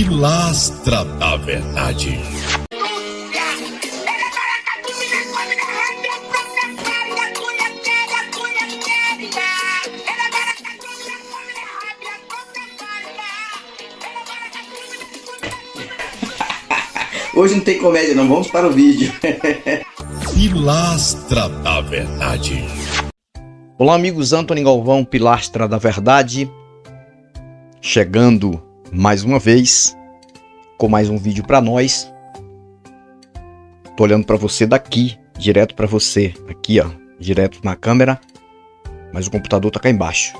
Pilastra da Verdade. Hoje não tem comédia não, vamos para o vídeo. Pilastra da Verdade. Olá amigos, Antônio Galvão, Pilastra da Verdade, chegando mais uma vez com mais um vídeo para nós. Tô olhando para você daqui, direto para você, aqui ó, direto na câmera, mas o computador tá cá embaixo.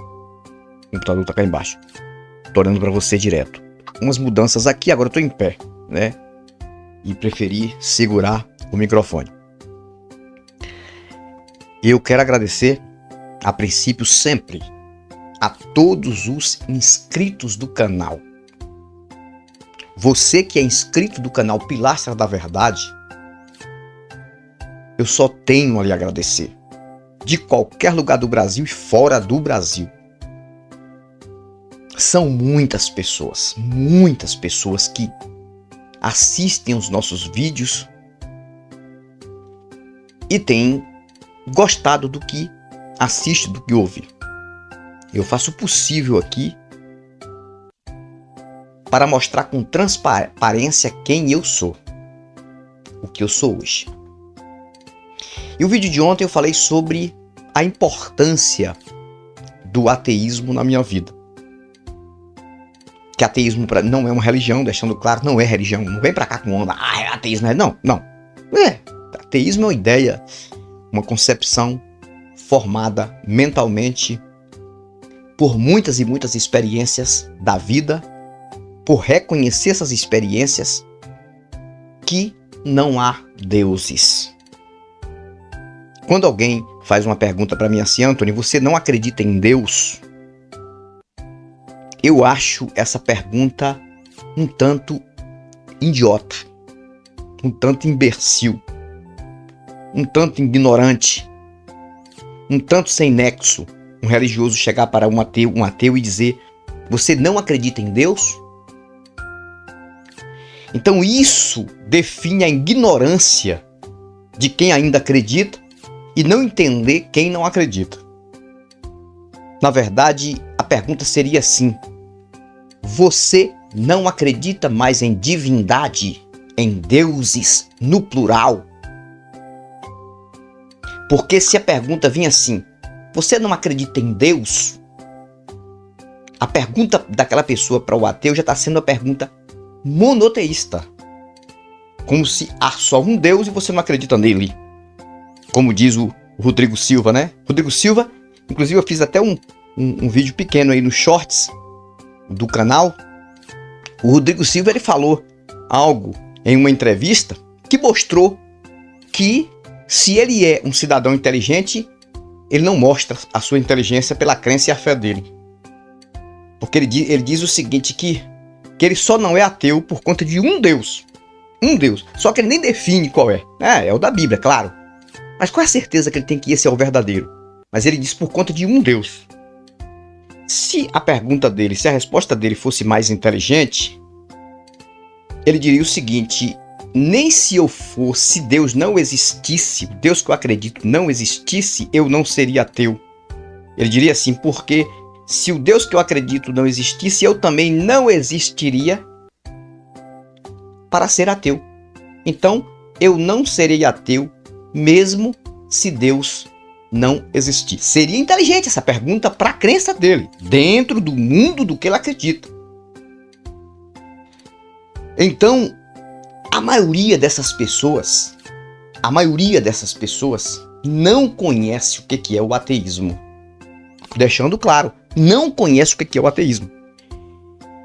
Tô olhando para você direto. Umas mudanças aqui, agora eu tô em pé, né? E preferi segurar o microfone. Eu quero agradecer, a princípio sempre, a todos os inscritos do canal. Você que é inscrito do canal Pilastra da Verdade, eu só tenho a lhe agradecer. De qualquer lugar do Brasil e fora do Brasil. São muitas pessoas que assistem os nossos vídeos e têm gostado do que assiste, do que ouve. Eu faço o possível aqui para mostrar com transparência quem eu sou, o que eu sou hoje. E o vídeo de ontem eu falei sobre a importância do ateísmo na minha vida. Que ateísmo não é uma religião, deixando claro, não é religião. Não vem pra cá com onda, é ateísmo. Não. Ateísmo é uma ideia, uma concepção formada mentalmente por muitas e muitas experiências da vida, por reconhecer essas experiências que não há deuses. Quando alguém faz uma pergunta para mim assim, Antônio, você não acredita em Deus? Eu acho essa pergunta um tanto idiota, um tanto imbecil, um tanto ignorante, um tanto sem nexo. Um religioso chegar para um ateu e dizer: você não acredita em Deus? Então isso define a ignorância de quem ainda acredita e não entender quem não acredita. Na verdade, a pergunta seria assim: você não acredita mais em divindade, em deuses, no plural? Porque se a pergunta vinha assim, você não acredita em Deus? A pergunta daquela pessoa para o ateu já está sendo uma pergunta monoteísta. Como se há só um Deus e você não acredita nele. Como diz o Rodrigo Silva, né? Rodrigo Silva, inclusive eu fiz até um vídeo pequeno aí nos shorts do canal. O Rodrigo Silva, ele falou algo em uma entrevista que mostrou que se ele é um cidadão inteligente, ele não mostra a sua inteligência pela crença e a fé dele. Porque ele diz o seguinte, que ele só não é ateu por conta de um Deus. Um Deus. Só que ele nem define qual é. É o da Bíblia, claro. Mas qual é a certeza que ele tem que esse é o verdadeiro? Mas ele diz por conta de um Deus. Se a pergunta dele, se a resposta dele fosse mais inteligente, ele diria o seguinte: nem se eu fosse, se Deus não existisse, Deus que eu acredito não existisse, eu não seria ateu. Ele diria assim, porque se o Deus que eu acredito não existisse, eu também não existiria para ser ateu. Então, eu não serei ateu mesmo se Deus não existir. Seria inteligente essa pergunta para a crença dele, dentro do mundo do que ele acredita. Então, a maioria dessas pessoas não conhece o que é o ateísmo. Deixando claro, não conhece o que é o ateísmo.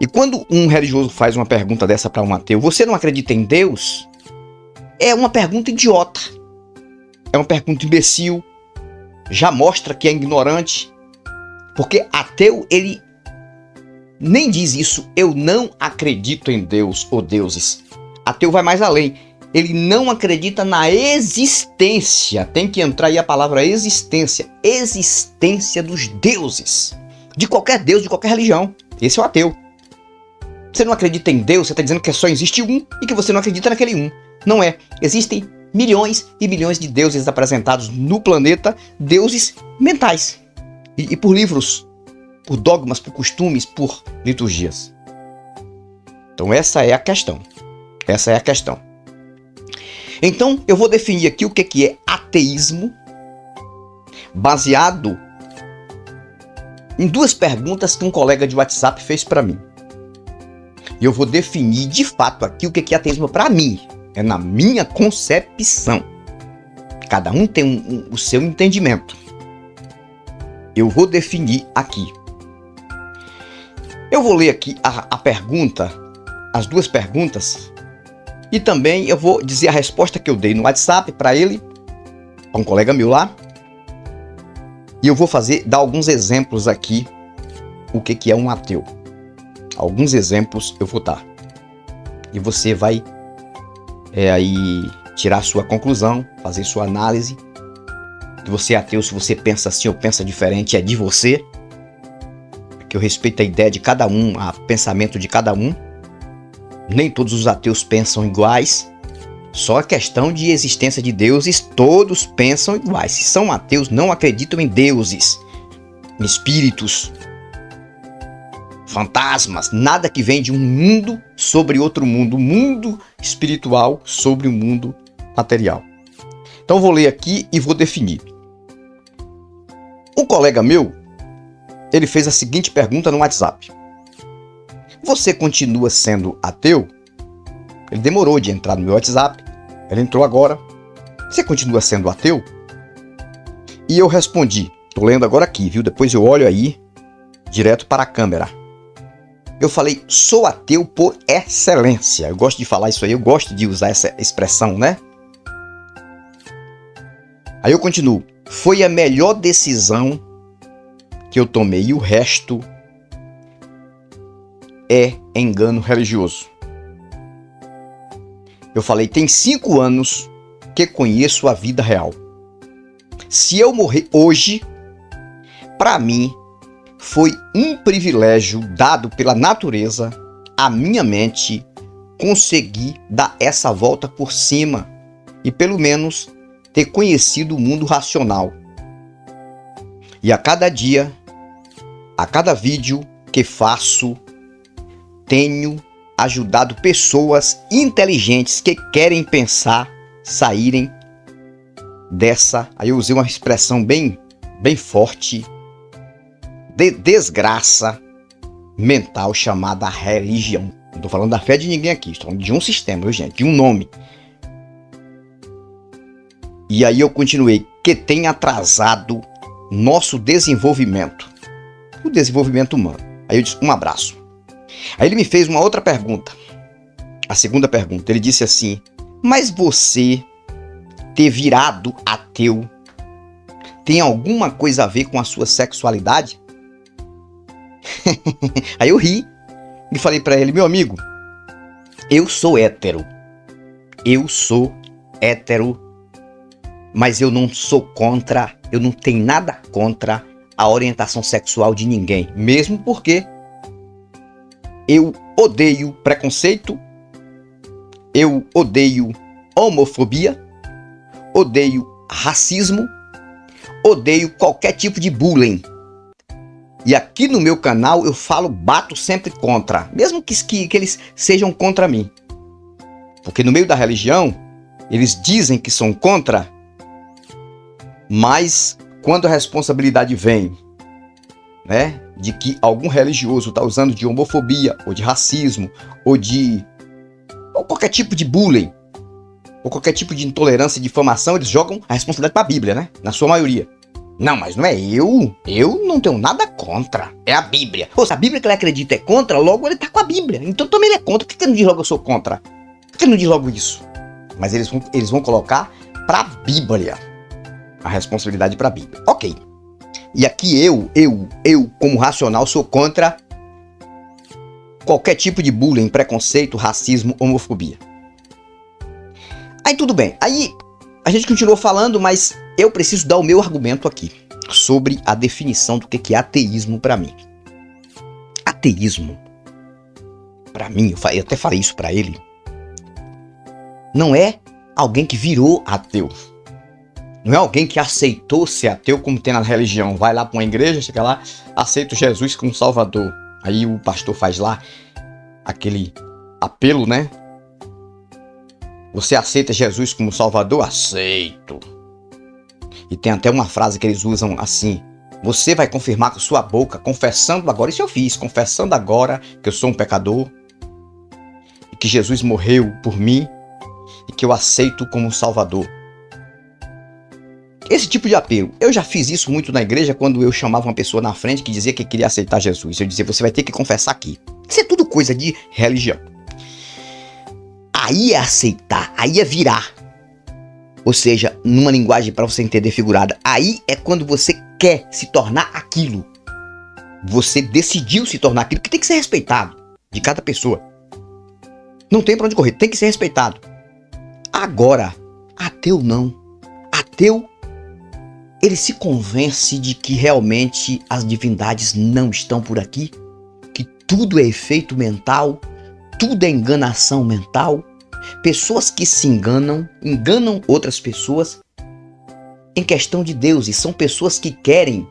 E quando um religioso faz uma pergunta dessa para um ateu, você não acredita em Deus? É uma pergunta idiota. É uma pergunta imbecil. Já mostra que é ignorante. Porque ateu, ele nem diz isso, eu não acredito em Deus ou deuses. Ateu vai mais além. Ele não acredita na existência. Tem que entrar aí a palavra existência. Existência dos deuses. De qualquer deus, de qualquer religião. Esse é o ateu. Você não acredita em Deus, você está dizendo que só existe um e que você não acredita naquele um. Não é. Existem milhões e milhões de deuses apresentados no planeta, deuses mentais. E por livros, por dogmas, por costumes, por liturgias. Então essa é a questão. Essa é a questão. Então eu vou definir aqui o que é ateísmo, baseado em duas perguntas que um colega de WhatsApp fez para mim. E eu vou definir de fato aqui o que é ateísmo para mim. É na minha concepção. Cada um tem o seu entendimento. Eu vou definir aqui. Eu vou ler aqui a pergunta, as duas perguntas, e também eu vou dizer a resposta que eu dei no WhatsApp para ele, para um colega meu lá. E eu vou dar alguns exemplos aqui, o que é um ateu. Alguns exemplos eu vou dar. E você vai aí tirar sua conclusão, fazer sua análise. Se você é ateu, se você pensa assim ou pensa diferente, é de você. Porque eu respeito a ideia de cada um, o pensamento de cada um. Nem todos os ateus pensam iguais. Só a questão de existência de deuses, todos pensam iguais. Se são ateus, não acreditam em deuses, em espíritos, fantasmas, nada que vem de um mundo sobre outro mundo, mundo espiritual sobre o mundo material. Então vou ler aqui e vou definir. Um colega meu, ele fez a seguinte pergunta no WhatsApp: você continua sendo ateu? Ele demorou de entrar no meu WhatsApp, ele entrou agora. Você continua sendo ateu? E eu respondi, tô lendo agora aqui, viu? Depois eu olho aí, direto para a câmera. Eu falei, sou ateu por excelência. Eu gosto de falar isso aí, eu gosto de usar essa expressão, né? Aí eu continuo. Foi a melhor decisão que eu tomei e o resto é engano religioso. Eu falei, tem 5 anos que conheço a vida real. Se eu morrer hoje, para mim, foi um privilégio dado pela natureza à minha mente conseguir dar essa volta por cima e pelo menos ter conhecido o mundo racional. E a cada dia, a cada vídeo que faço, tenho ajudado pessoas inteligentes que querem pensar, saírem dessa, aí eu usei uma expressão bem forte, de desgraça mental chamada religião. Não estou falando da fé de ninguém aqui, estou falando de um sistema, viu, gente? De um nome. E aí eu continuei, que tem atrasado nosso desenvolvimento. O desenvolvimento humano. Aí eu disse, um abraço. Aí ele me fez uma outra pergunta. A segunda pergunta, ele disse assim, mas você ter virado ateu tem alguma coisa a ver com a sua sexualidade? Aí eu ri e falei pra ele, meu amigo, eu sou hétero, mas eu não sou contra, eu não tenho nada contra a orientação sexual de ninguém, mesmo porque eu odeio preconceito, eu odeio homofobia, odeio racismo, odeio qualquer tipo de bullying. E aqui no meu canal eu bato sempre contra, mesmo que eles sejam contra mim. Porque no meio da religião, eles dizem que são contra, mas quando a responsabilidade vem, né, de que algum religioso está usando de homofobia, ou de racismo, ou qualquer tipo de bullying, ou qualquer tipo de intolerância e difamação, eles jogam a responsabilidade para a Bíblia, né? Na sua maioria. Não, mas não é eu não tenho nada contra, é a Bíblia. Pô, se a Bíblia que ele acredita é contra, logo ele tá com a Bíblia, então também ele é contra. Por que ele não diz logo eu sou contra? Por que ele não diz logo isso? Mas eles vão colocar para a Bíblia, a responsabilidade para a Bíblia. Ok. E aqui eu, como racional, sou contra qualquer tipo de bullying, preconceito, racismo, homofobia. Aí tudo bem, aí a gente continuou falando, mas eu preciso dar o meu argumento aqui sobre a definição do que é ateísmo para mim. Ateísmo, pra mim, eu até falei isso pra ele, não é alguém que virou ateu. Não é alguém que aceitou ser ateu como tem na religião. Vai lá pra uma igreja, chega lá, aceita Jesus como Salvador. Aí o pastor faz lá aquele apelo, né? Você aceita Jesus como Salvador? Aceito. E tem até uma frase que eles usam assim: você vai confirmar com sua boca, confessando agora, isso eu fiz, confessando agora que eu sou um pecador, e que Jesus morreu por mim, e que eu aceito como Salvador. Esse tipo de apelo, eu já fiz isso muito na igreja quando eu chamava uma pessoa na frente que dizia que queria aceitar Jesus. Eu dizia, você vai ter que confessar aqui. Isso é tudo coisa de religião. Aí é aceitar, aí é virar. Ou seja, numa linguagem para você entender figurada, aí é quando você quer se tornar aquilo. Você decidiu se tornar aquilo, que tem que ser respeitado de cada pessoa. Não tem para onde correr, tem que ser respeitado. Agora, ateu não. Ateu, ele se convence de que realmente as divindades não estão por aqui, que tudo é efeito mental, tudo é enganação mental. Pessoas que se enganam outras pessoas em questão de Deus, e são pessoas que querem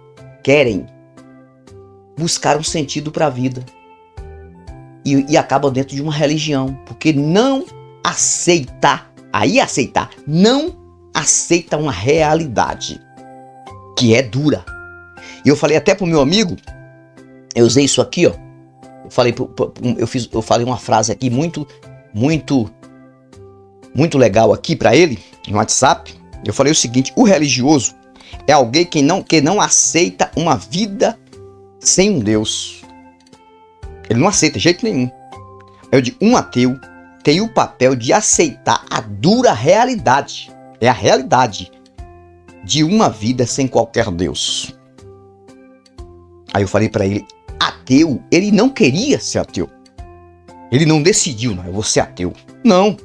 buscar um sentido para a vida e acabam dentro de uma religião, porque não aceita, não aceita uma realidade que é dura. E eu falei até pro meu amigo, eu usei isso aqui, ó. Eu falei uma frase aqui muito legal aqui para ele no WhatsApp. Eu falei o seguinte: o religioso é alguém que não aceita uma vida sem um Deus. Ele não aceita de jeito nenhum. Eu digo, um ateu tem o papel de aceitar a dura realidade. É a realidade de uma vida sem qualquer Deus. Aí eu falei para ele, ateu, ele não queria ser ateu. Ele não decidiu, não, eu vou ser ateu. Não.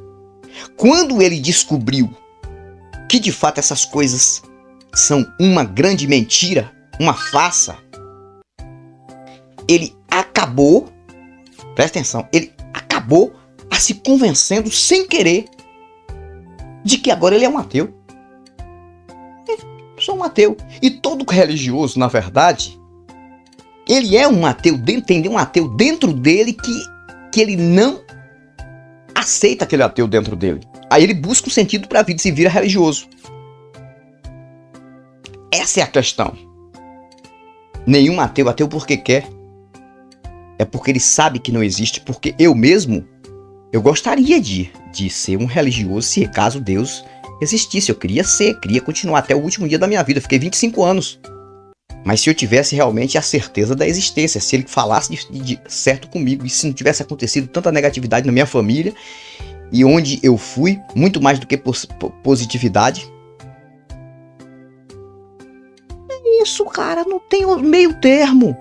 Quando ele descobriu que de fato essas coisas são uma grande mentira, uma farsa, ele acabou, presta atenção, ele acabou a se convencendo sem querer de que agora ele é um ateu. Sou um ateu. E todo religioso, na verdade, ele é um ateu, tem um ateu dentro dele que ele não aceita aquele ateu dentro dele. Aí ele busca um sentido para a vida e se vira religioso. Essa é a questão. Nenhum ateu porque quer. É porque ele sabe que não existe. Porque eu mesmo, eu gostaria de ser um religioso se caso Deus existisse. Eu queria continuar até o último dia da minha vida. Eu fiquei 25 anos. Mas se eu tivesse realmente a certeza da existência, se ele falasse de certo comigo, e se não tivesse acontecido tanta negatividade na minha família, e onde eu fui, muito mais do que positividade. É isso, cara, não tem meio termo.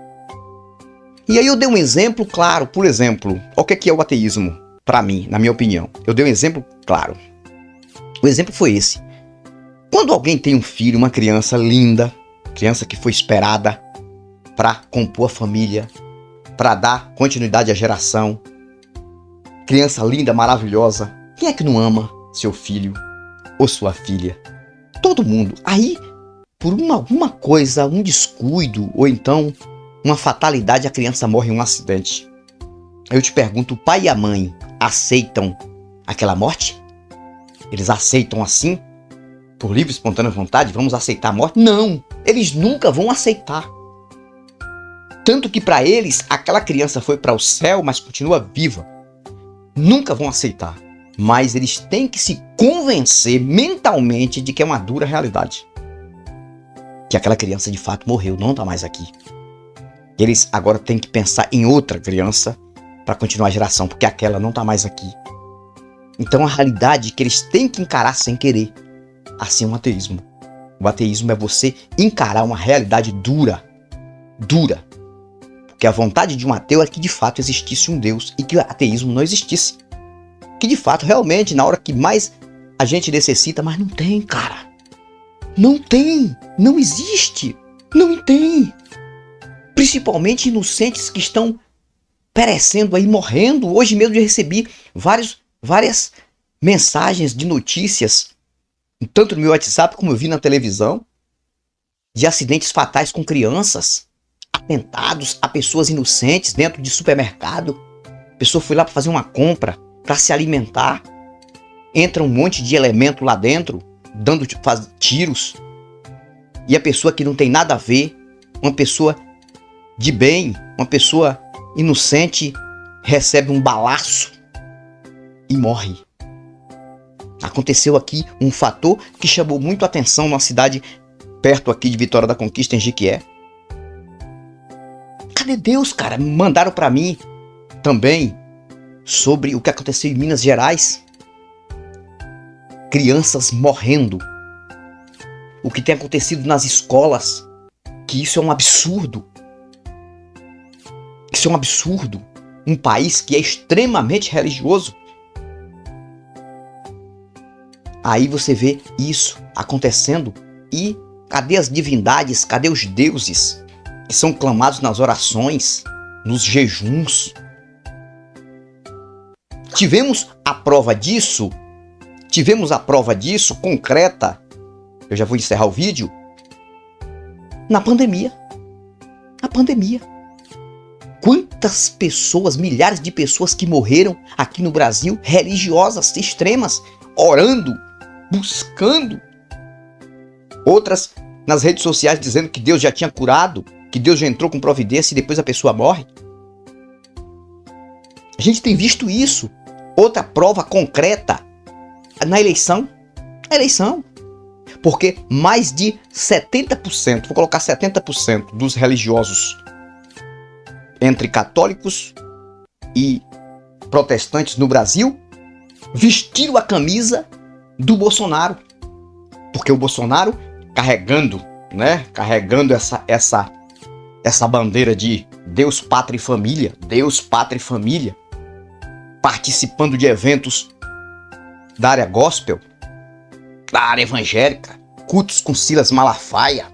E aí eu dei um exemplo claro, por exemplo, o que é o ateísmo, para mim, na minha opinião. Eu dei um exemplo claro. O exemplo foi esse. Quando alguém tem um filho, uma criança linda, criança que foi esperada para compor a família, para dar continuidade à geração, criança linda, maravilhosa, quem é que não ama seu filho ou sua filha? Todo mundo. Aí, por alguma coisa, um descuido ou então uma fatalidade, a criança morre em um acidente. Eu te pergunto, o pai e a mãe aceitam aquela morte? Eles aceitam assim? Por livre e espontânea vontade? Vamos aceitar a morte? Não! Eles nunca vão aceitar. Tanto que para eles, aquela criança foi para o céu, mas continua viva. Nunca vão aceitar. Mas eles têm que se convencer mentalmente de que é uma dura realidade. Que aquela criança de fato morreu, não está mais aqui. Eles agora têm que pensar em outra criança para continuar a geração, porque aquela não está mais aqui. Então a realidade que eles têm que encarar sem querer. Assim é um ateísmo. O ateísmo é você encarar uma realidade dura. Dura. Porque a vontade de um ateu é que de fato existisse um Deus e que o ateísmo não existisse. Que de fato, realmente, na hora que mais a gente necessita, mas não tem, cara. Não tem. Não existe. Não tem. Principalmente inocentes que estão perecendo aí, morrendo. Hoje mesmo eu recebi várias mensagens de notícias, tanto no meu WhatsApp como eu vi na televisão, de acidentes fatais com crianças, atentados a pessoas inocentes dentro de supermercado. A pessoa foi lá para fazer uma compra, para se alimentar. Entra um monte de elemento lá dentro, dando tiros. E a pessoa que não tem nada a ver, uma pessoa de bem, uma pessoa inocente, recebe um balaço e morre. Aconteceu aqui um fator que chamou muito a atenção numa cidade perto aqui de Vitória da Conquista, em Jequié. Cadê Deus, cara? Mandaram para mim também sobre o que aconteceu em Minas Gerais. Crianças morrendo. O que tem acontecido nas escolas. Que isso é um absurdo. Isso é um absurdo. Um país que é extremamente religioso. Aí você vê isso acontecendo e cadê as divindades, cadê os deuses que são clamados nas orações, nos jejuns? Tivemos a prova disso concreta, eu já vou encerrar o vídeo, na pandemia. Na pandemia. Quantas pessoas, milhares de pessoas que morreram aqui no Brasil, religiosas, extremas, orando, buscando. Outras nas redes sociais dizendo que Deus já tinha curado, que Deus já entrou com providência e depois a pessoa morre. A gente tem visto isso. Outra prova concreta na eleição. A eleição. Porque mais de 70%, vou colocar 70% dos religiosos entre católicos e protestantes no Brasil vestiram a camisa do Bolsonaro. Porque o Bolsonaro carregando essa bandeira de Deus, Pátria e Família, Deus, Pátria e Família, participando de eventos da área gospel, da área evangélica, cultos com Silas Malafaia,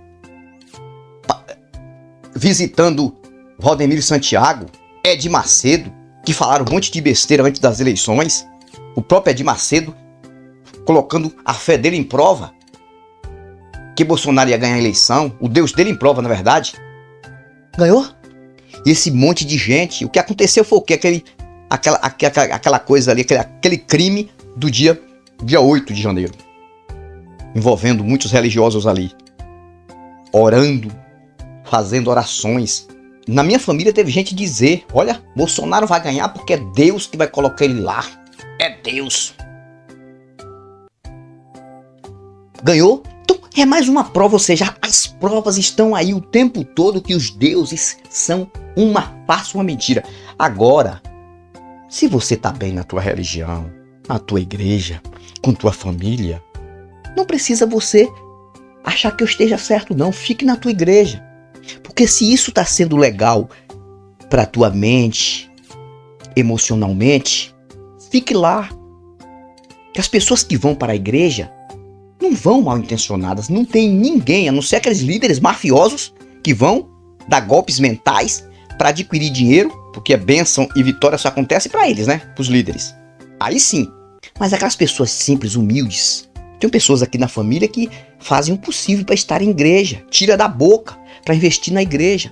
visitando Valdemiro Santiago, Edir Macedo, que falaram um monte de besteira antes das eleições, o próprio Edir Macedo colocando a fé dele em prova, que Bolsonaro ia ganhar a eleição, o Deus dele em prova, na verdade. Ganhou? E esse monte de gente, o que aconteceu foi o quê? Aquela coisa ali, aquele crime do dia 8 de janeiro. Envolvendo muitos religiosos ali. Orando, fazendo orações. Na minha família teve gente dizer, olha, Bolsonaro vai ganhar porque é Deus que vai colocar ele lá. É Deus. Ganhou? Então é mais uma prova, ou seja, as provas estão aí o tempo todo que os deuses são uma farsa, uma mentira. Agora, se você está bem na tua religião, na tua igreja, com tua família, não precisa você achar que eu esteja certo, não. Fique na tua igreja. Porque se isso está sendo legal para tua mente, emocionalmente, fique lá. Que as pessoas que vão para a igreja não vão mal intencionadas. Não tem ninguém, a não ser aqueles líderes mafiosos que vão dar golpes mentais para adquirir dinheiro, porque a bênção e vitória só acontece para eles, né? Para os líderes. Aí sim. Mas aquelas pessoas simples, humildes. Tem pessoas aqui na família que fazem o possível para estar em igreja. Tira da boca para investir na igreja.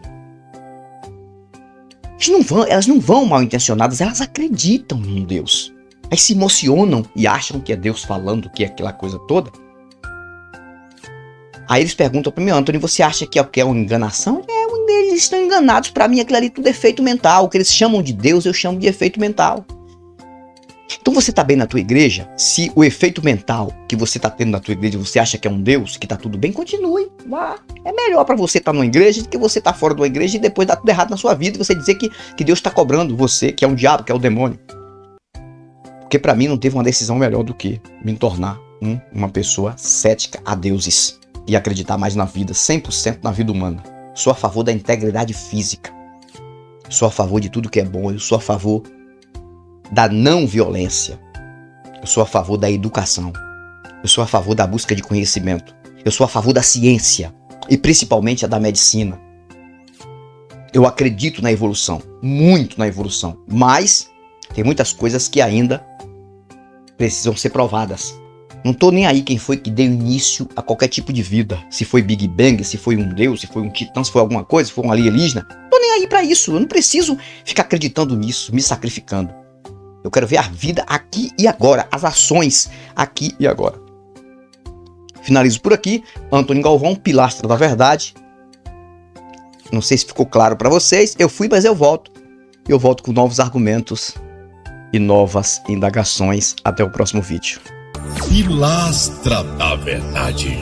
Elas não vão mal intencionadas, elas acreditam em Deus. Aí se emocionam e acham que é Deus falando, que é aquela coisa toda. Aí eles perguntam para mim, Antônio, você acha que é uma enganação? Eles estão enganados. Para mim aquilo ali tudo é efeito mental. O que eles chamam de Deus, eu chamo de efeito mental. Então você está bem na tua igreja? Se o efeito mental que você está tendo na tua igreja, você acha que é um Deus, que está tudo bem, continue. Vá. É melhor para você estar numa igreja do que você estar fora de uma igreja e depois dar tudo errado na sua vida e você dizer que Deus está cobrando você, que é um diabo, que é o demônio. Porque para mim não teve uma decisão melhor do que me tornar uma pessoa cética a deuses e acreditar mais na vida, 100% na vida humana. Sou a favor da integridade física. Sou a favor de tudo que é bom. Eu sou a favor da não violência. Eu sou a favor da educação. Eu sou a favor da busca de conhecimento. Eu sou a favor da ciência e principalmente a da medicina. Eu acredito na evolução, muito na evolução, mas tem muitas coisas que ainda precisam ser provadas. Não tô nem aí quem foi que deu início a qualquer tipo de vida. Se foi Big Bang, se foi um deus, se foi um titã, se foi alguma coisa, se foi um alienígena. Não tô nem aí pra isso. Eu não preciso ficar acreditando nisso, me sacrificando. Eu quero ver a vida aqui e agora, as ações aqui e agora. Finalizo por aqui. Antônio Galvão, Pilastra da Verdade. Não sei se ficou claro pra vocês. Eu fui, mas eu volto. Eu volto com novos argumentos e novas indagações. Até o próximo vídeo. Pilastra da Verdade.